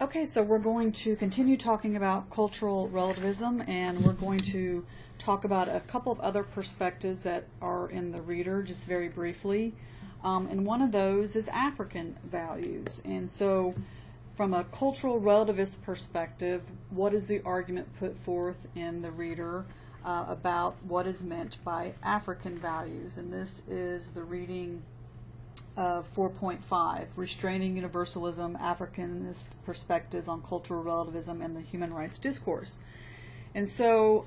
Okay, so we're going to continue talking about cultural relativism, and we're going to talk about a couple of other perspectives that are in the reader, just very briefly. And one of those is African values. And so, from a cultural relativist perspective, what is the argument put forth in the reader about what is meant by African values? And this is the reading of 4.5, Restraining Universalism, Africanist Perspectives on Cultural Relativism and the Human Rights Discourse. And so,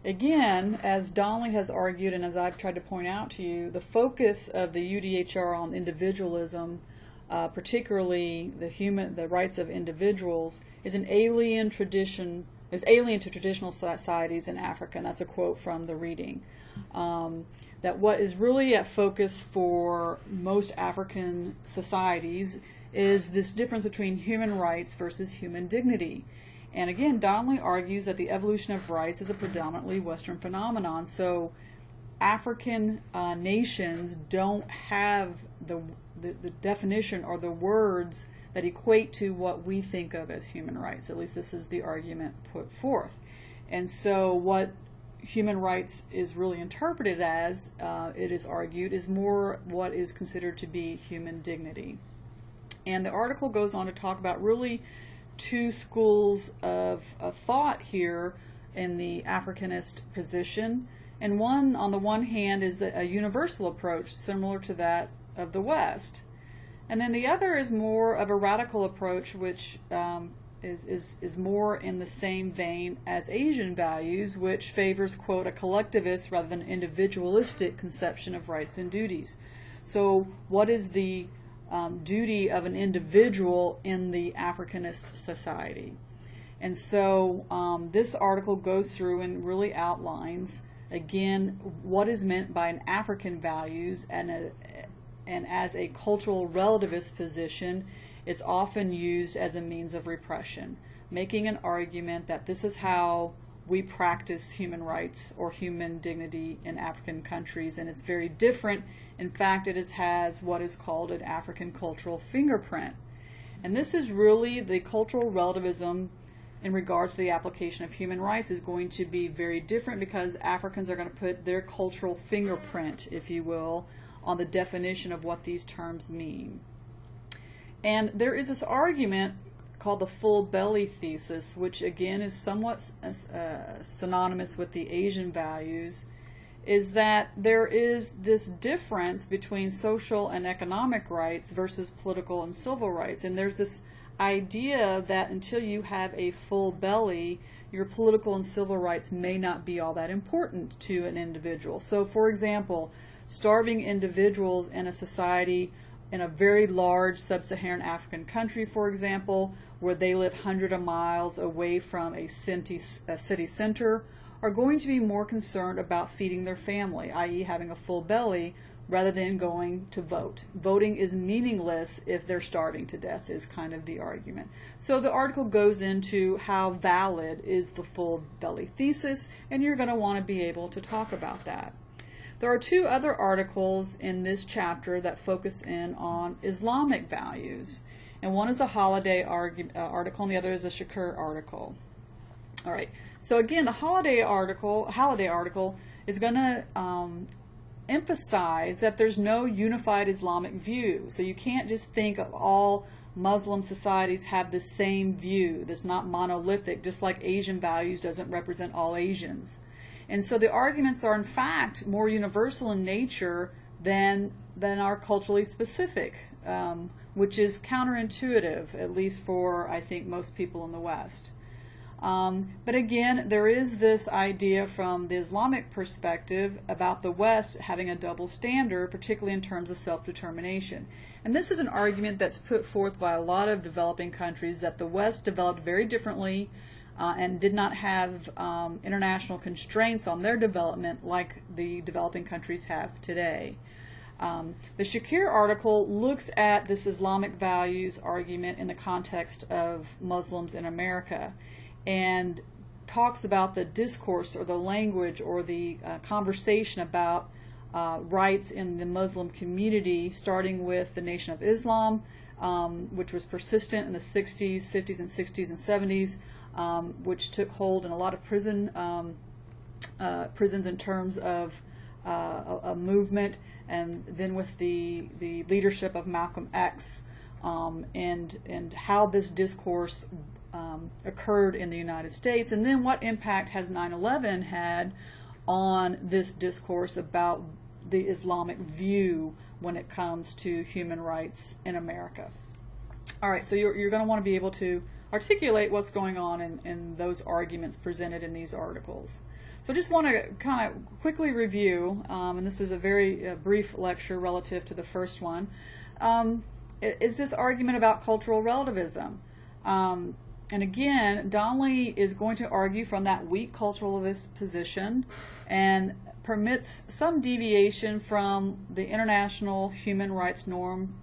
again, as Donnelly has argued and as I've tried to point out to you, the focus of the UDHR on individualism, particularly the rights of individuals, is alien to traditional societies in Africa. And that's a quote from the reading. That what is really at focus for most African societies is this difference between human rights versus human dignity. And again, Donnelly argues that the evolution of rights is a predominantly Western phenomenon. So African nations don't have the definition or the words that equate to what we think of as human rights. At least this is the argument put forth. And so what human rights is really interpreted as, it is argued, is more what is considered to be human dignity. And the article goes on to talk about really two schools of thought here in the Africanist position. And one, on the one hand, is a universal approach similar to that of the West. And then the other is more of a radical approach, which is more in the same vein as Asian values, which favors, quote, a collectivist rather than individualistic conception of rights and duties. So what is the duty of an individual in the Africanist society? And so this article goes through and really outlines, again, what is meant by an African values, and as a cultural relativist position, it's often used as a means of repression, making an argument that this is how we practice human rights or human dignity in African countries, and it's very different. In fact, it has what is called an African cultural fingerprint. And this is really the cultural relativism in regards to the application of human rights is going to be very different, because Africans are going to put their cultural fingerprint, if you will, on the definition of what these terms mean. And there is this argument called the full belly thesis, which again is somewhat synonymous with the Asian values, is that there is this difference between social and economic rights versus political and civil rights. And there's this idea that until you have a full belly, your political and civil rights may not be all that important to an individual. So, for example, starving individuals in a society in a very large sub-Saharan African country, for example, where they live hundreds of miles away from a city center, are going to be more concerned about feeding their family, i.e. having a full belly, rather than going to vote. Voting is meaningless if they're starving to death, is kind of the argument. So the article goes into how valid is the full belly thesis, and you're going to want to be able to talk about that. There are two other articles in this chapter that focus in on Islamic values. And one is a Holiday article, and the other is a Shakur article. All right. So again, the Holiday article is going to emphasize that there's no unified Islamic view. So you can't just think of all Muslim societies have the same view. That's not monolithic, just like Asian values doesn't represent all Asians. And so the arguments are in fact more universal in nature than are culturally specific, which is counterintuitive, at least for, I think, most people in the West. But again, there is this idea from the Islamic perspective about the West having a double standard, particularly in terms of self-determination. And this is an argument that's put forth by a lot of developing countries, that the West developed very differently and did not have international constraints on their development like the developing countries have today. The Shakir article looks at this Islamic values argument in the context of Muslims in America, and talks about the discourse or the language or the conversation about rights in the Muslim community, starting with the Nation of Islam, which was persistent in the 60s, 50s, and 60s and 70s, which took hold in a lot of prisons in terms of a movement, and then with the leadership of Malcolm X, and how this discourse occurred in the United States, and then what impact has 9/11 had on this discourse about the Islamic view when it comes to human rights in America. All right, so you're going to want to be able to articulate what's going on in those arguments presented in these articles. So I just want to kind of quickly review, and this is a very brief lecture relative to the first one, is this argument about cultural relativism. And again, Donnelly is going to argue from that weak culturalist position and permits some deviation from the international human rights norm,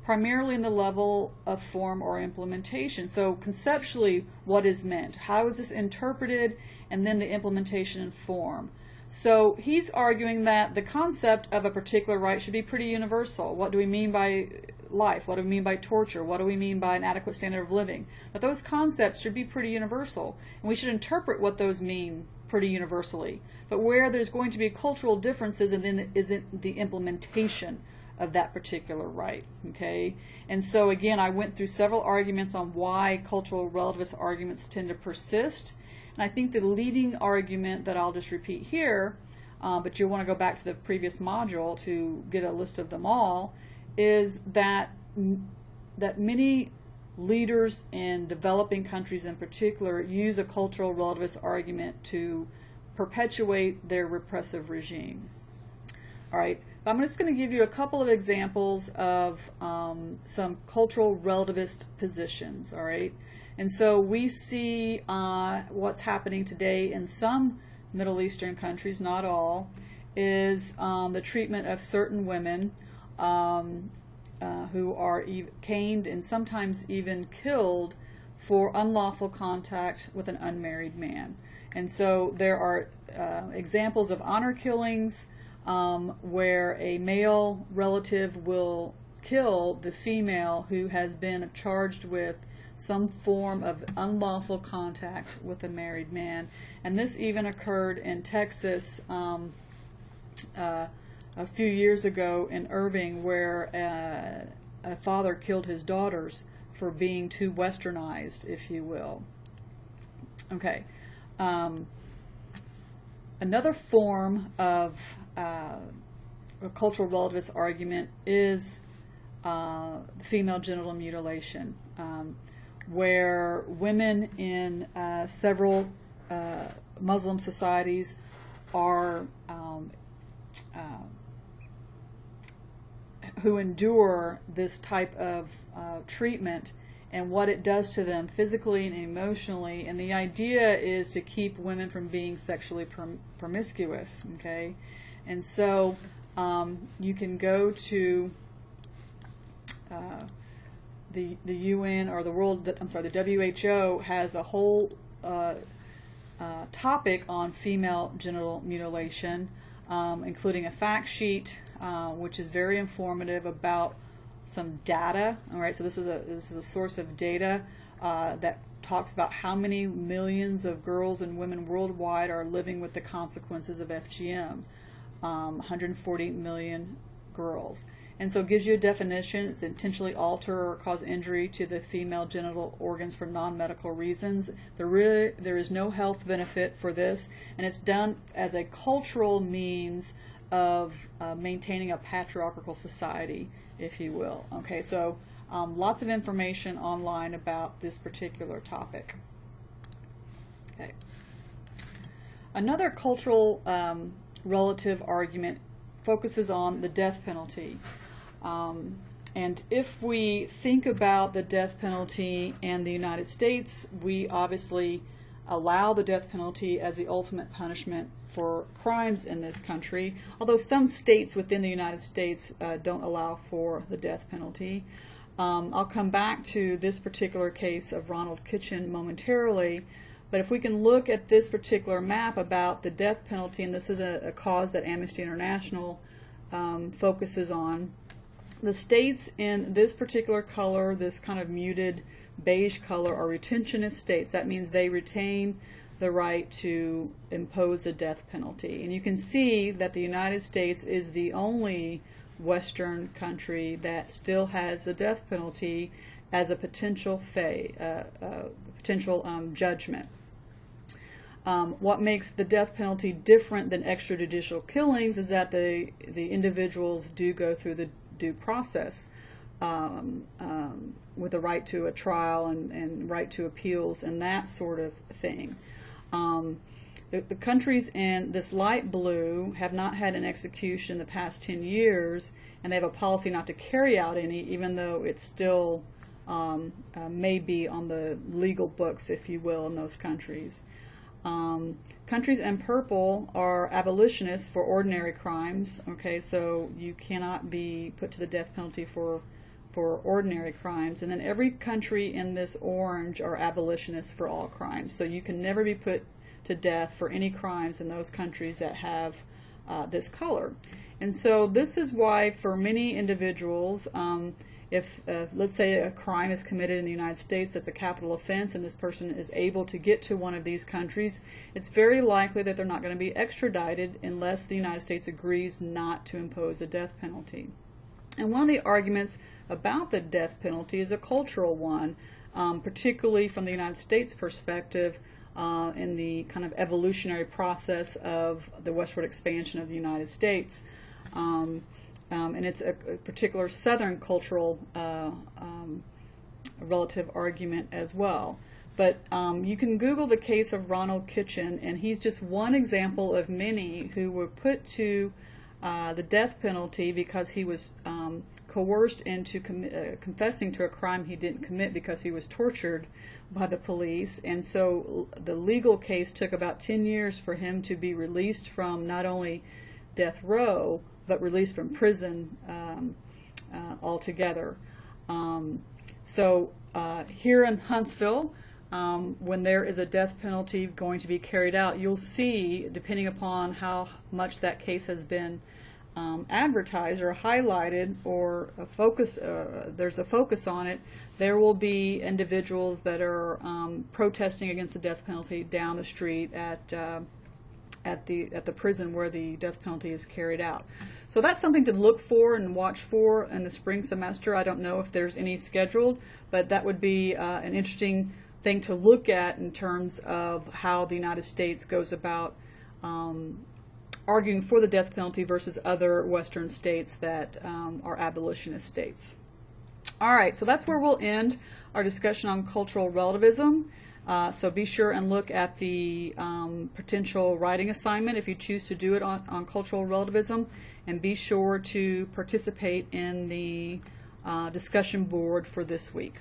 primarily in the level of form or implementation. So conceptually, what is meant? How is this interpreted? And then the implementation and form. So he's arguing that the concept of a particular right should be pretty universal. What do we mean by life? What do we mean by torture? What do we mean by an adequate standard of living? That those concepts should be pretty universal, and we should interpret what those mean pretty universally. But where there's going to be cultural differences, and then is the implementation of that particular right. Okay, and so again, I went through several arguments on why cultural relativist arguments tend to persist, and I think the leading argument that I'll just repeat here, but you'll want to go back to the previous module to get a list of them all, is that many leaders in developing countries in particular use a cultural relativist argument to perpetuate their repressive regime. All right, I'm just going to give you a couple of examples of some cultural relativist positions. All right, and so we see what's happening today in some Middle Eastern countries, not all, is the treatment of certain women who are caned and sometimes even killed for unlawful contact with an unmarried man. And so there are examples of honor killings where a male relative will kill the female who has been charged with some form of unlawful contact with a married man. And this even occurred in Texas a few years ago in Irving, where a father killed his daughters for being too westernized, if you will. Okay. Another form of a cultural relativist argument is female genital mutilation, where women in several Muslim societies are who endure this type of treatment and what it does to them physically and emotionally. And the idea is to keep women from being sexually promiscuous. Okay, and so you can go to the UN or the WHO has a whole topic on female genital mutilation, including a fact sheet, which is very informative about some data. All right, so this is a source of data that talks about how many millions of girls and women worldwide are living with the consequences of FGM. 140 million girls. And so it gives you a definition. It's intentionally alter or cause injury to the female genital organs for non-medical reasons. There is no health benefit for this, and it's done as a cultural means of maintaining a patriarchal society, if you will. Okay, so lots of information online about this particular topic. Okay. Another cultural relative argument focuses on the death penalty. And if we think about the death penalty in the United States, we obviously allow the death penalty as the ultimate punishment for crimes in this country, although some states within the United States don't allow for the death penalty. I'll come back to this particular case of Ronald Kitchen momentarily, but if we can look at this particular map about the death penalty, and this is a cause that Amnesty International focuses on. The states in this particular color, this kind of muted beige color, are retentionist states. That means they retain the right to impose a death penalty. And you can see that the United States is the only Western country that still has the death penalty as a potential judgment. What makes the death penalty different than extrajudicial killings is that the individuals do go through the due process with a right to a trial and right to appeals and that sort of thing. The countries in this light blue have not had an execution in the past 10 years, and they have a policy not to carry out any, even though it's still may be on the legal books, if you will, in those countries. Countries in purple are abolitionists for ordinary crimes. Okay, so you cannot be put to the death penalty for ordinary crimes. And then every country in this orange are abolitionists for all crimes. So you can never be put to death for any crimes in those countries that have this color. And so this is why for many individuals, if let's say a crime is committed in the United States that's a capital offense and this person is able to get to one of these countries, it's very likely that they're not going to be extradited unless the United States agrees not to impose a death penalty. And one of the arguments about the death penalty is a cultural one, particularly from the United States perspective in the kind of evolutionary process of the westward expansion of the United States. And it's a particular Southern cultural relative argument as well. But you can Google the case of Ronald Kitchen, and he's just one example of many who were put to the death penalty because he was coerced into confessing to a crime he didn't commit because he was tortured by the police. And so the legal case took about 10 years for him to be released from not only death row, but released from prison altogether. So here in Huntsville, when there is a death penalty going to be carried out, you'll see, depending upon how much that case has been advertised or highlighted or there's a focus on it, there will be individuals that are protesting against the death penalty down the street at the prison where the death penalty is carried out. So that's something to look for and watch for in the spring semester. I don't know if there's any scheduled, but that would be an interesting thing to look at in terms of how the United States goes about arguing for the death penalty versus other Western states that are abolitionist states. All right, so that's where we'll end our discussion on cultural relativism. So be sure and look at the potential writing assignment if you choose to do it on cultural relativism, and be sure to participate in the discussion board for this week.